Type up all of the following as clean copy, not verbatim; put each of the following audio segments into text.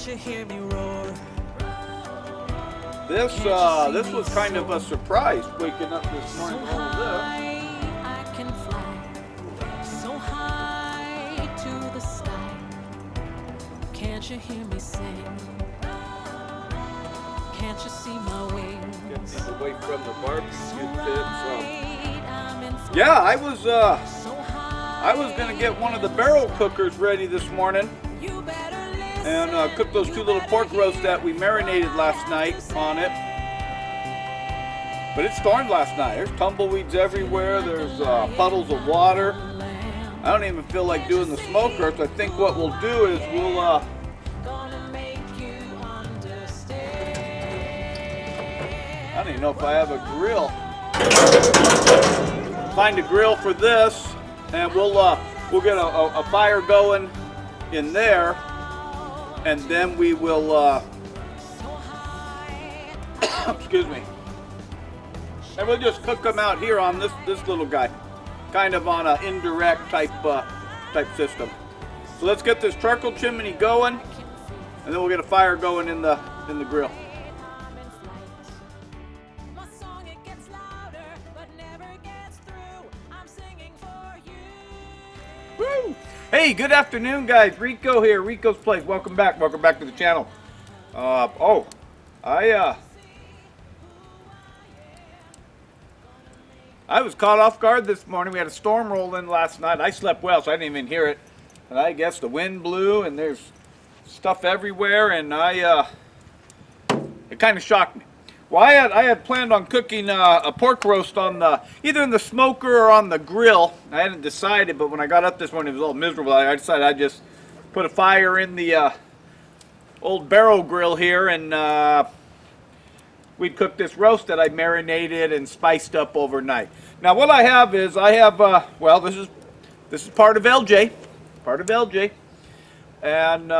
Can't you hear me roar? This was kind of a surprise waking up this So morning to all of this. high I can fly, so high to the sky. Can't you hear me sing? Can't you see my wings? Get these away from the barbecue So pit. light, I'm in flight. Yeah, So I was gonna get one of the barrel cookers ready this morning you better and listen. cook those two little pork roasts that we marinated last night on it. But it stormed last night. There's tumbleweeds everywhere. There's puddles of water. I don't even feel like doing the smoker. So I think what we'll do is we'll Gonna make you understand. I don't even know if I have a grill. Find a grill for this, and we'll get a fire going in there, and then we will excuse me, and we'll just cook them out here on this little guy, kind of on an indirect type system. So let's get this charcoal chimney going, and then we'll get a fire going in the grill. My song, it gets louder, but never gets through. I'm singing for you. Woo! Hey, good afternoon, guys. Rico here, Rico's Place. Welcome back to the channel. I was caught off guard this morning. We had a storm roll in last night. I slept well, so I didn't even hear it. And I guess the wind blew, and there's stuff everywhere, and it kind of shocked me. Well, I had planned on cooking a pork roast on either in the smoker or on the grill. I hadn't decided, but when I got up this morning, it was a little miserable. I decided I'd just put a fire in the old barrel grill here, and we'd cook this roast that I marinated and spiced up overnight. Now, what I have is well, this is part of LJ, and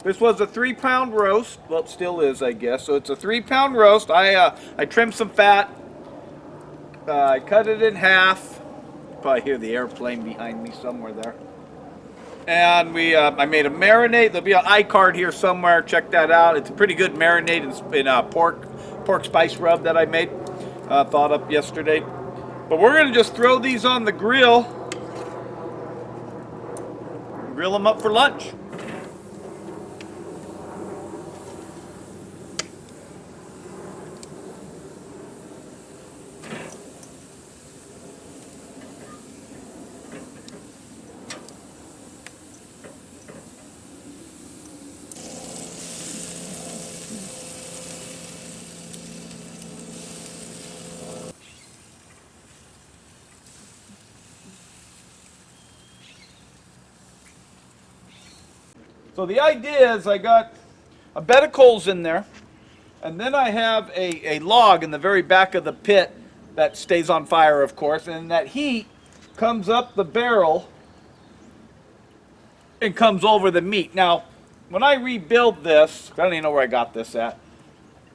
this was a 3-pound roast. Well, it still is, I guess. So it's a 3-pound roast. I trimmed some fat. I cut it in half. You probably hear the airplane behind me somewhere there. And I made a marinade. There'll be an iCard here somewhere. Check that out. It's a pretty good marinade in pork spice rub that I made. Thawed up yesterday. But we're gonna just throw these on the grill. Grill them up for lunch. So the idea is I got a bed of coals in there, and then I have a log in the very back of the pit that stays on fire, of course, and that heat comes up the barrel and comes over the meat. Now, when I rebuild this, I don't even know where I got this at,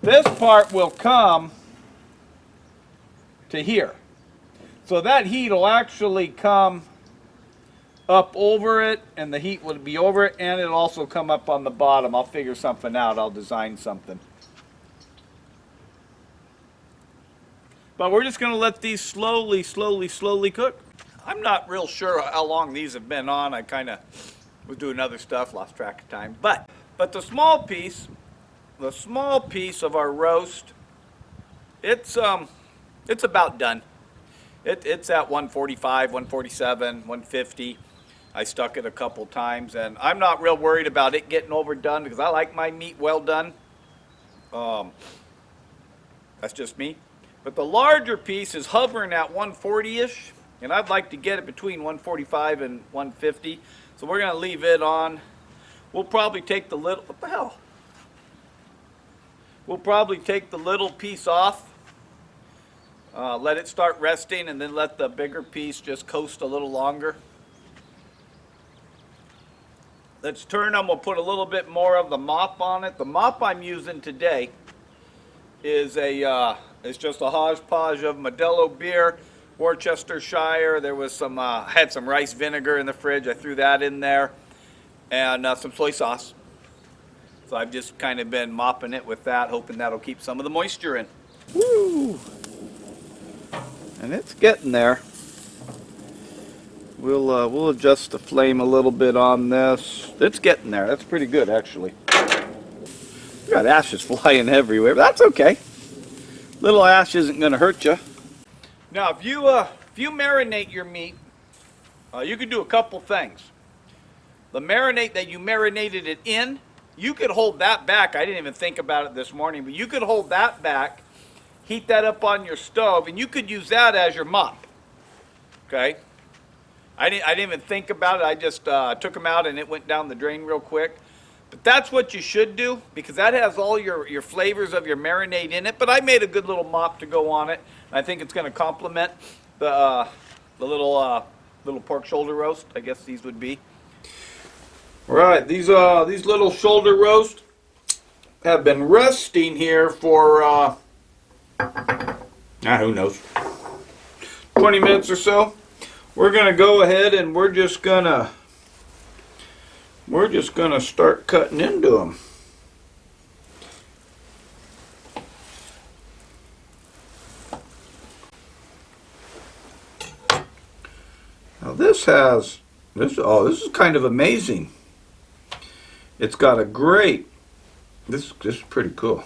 this part will come to here. So that heat will actually come up over it, and the heat will be over it, and it'll also come up on the bottom. I'll figure something out. I'll design something. But we're just going to let these slowly cook. I'm not real sure how long these have been on. I kind of was doing other stuff, lost track of time. But the small piece of our roast, it's about done. It's at 145, 147, 150. I stuck it a couple times, and I'm not real worried about it getting overdone because I like my meat well done. That's just me. But the larger piece is hovering at 140-ish, and I'd like to get it between 145 and 150. So we're going to leave it on. We'll probably take the little, what the hell? We'll probably take the little piece off, let it start resting, and then let the bigger piece just coast a little longer. Let's turn them. We'll put a little bit more of the mop on it. The mop I'm using today is it's just a hodgepodge of Modelo beer, Worcestershire. There was some had some rice vinegar in the fridge. I threw that in there, and some soy sauce. So I've just kind of been mopping it with that, hoping that'll keep some of the moisture in. Woo! And it's getting there. We'll adjust the flame a little bit on this. It's getting there. That's pretty good, actually. Got ashes flying everywhere, but that's okay. Little ash isn't going to hurt you. Now, if you marinate your meat, you could do a couple things. The marinade that you marinated it in, you could hold that back. I didn't even think about it this morning, but you could hold that back, heat that up on your stove, and you could use that as your mop. Okay? I didn't even think about it. I just took them out and it went down the drain real quick. But that's what you should do, because that has all your flavors of your marinade in it. But I made a good little mop to go on it. I think it's going to complement the little pork shoulder roast. I guess these would be. All right, these little shoulder roast have been resting here for who knows, 20 minutes or so. We're gonna go ahead and we're just gonna start cutting into them. Now this is kind of amazing. It's got a great, this is pretty cool.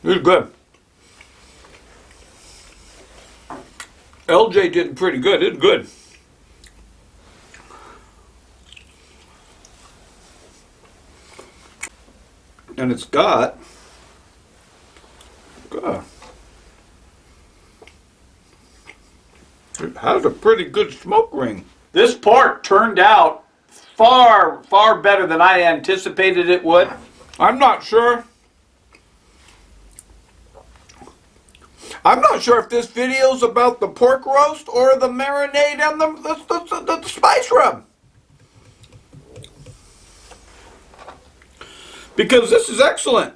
This is good. LJ did pretty good. It's good. And it's got it has a pretty good smoke ring. This pork turned out far, far better than I anticipated it would. I'm not sure if this video's about the pork roast or the marinade and the spice rub. Because this is excellent.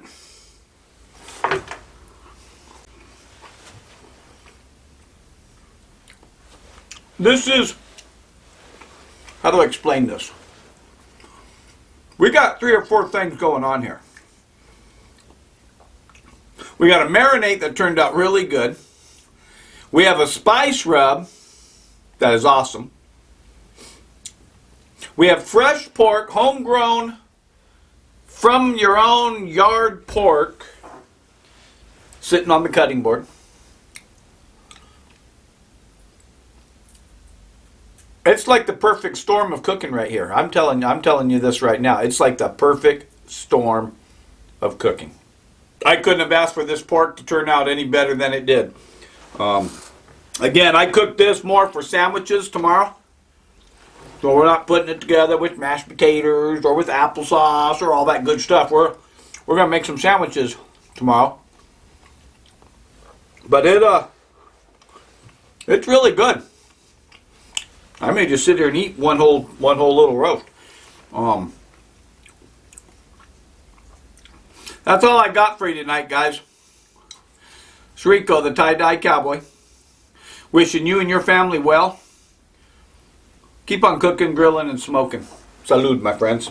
This is, how do I explain this? We got 3 or 4 things going on here. We got a marinade that turned out really good. We have a spice rub that is awesome. We have fresh pork, homegrown, from your own yard pork, sitting on the cutting board. It's like the perfect storm of cooking right here. I'm telling you this right now. It's like the perfect storm of cooking. I couldn't have asked for this pork to turn out any better than it did. Again, I cooked this more for sandwiches tomorrow. So we're not putting it together with mashed potatoes or with applesauce or all that good stuff. We're going to make some sandwiches tomorrow. But it's really good. I may just sit here and eat one whole little roast. That's all I got for you tonight, guys. It's Rico, the tie-dye cowboy. Wishing you and your family well. Keep on cooking, grilling, and smoking. Salud, my friends.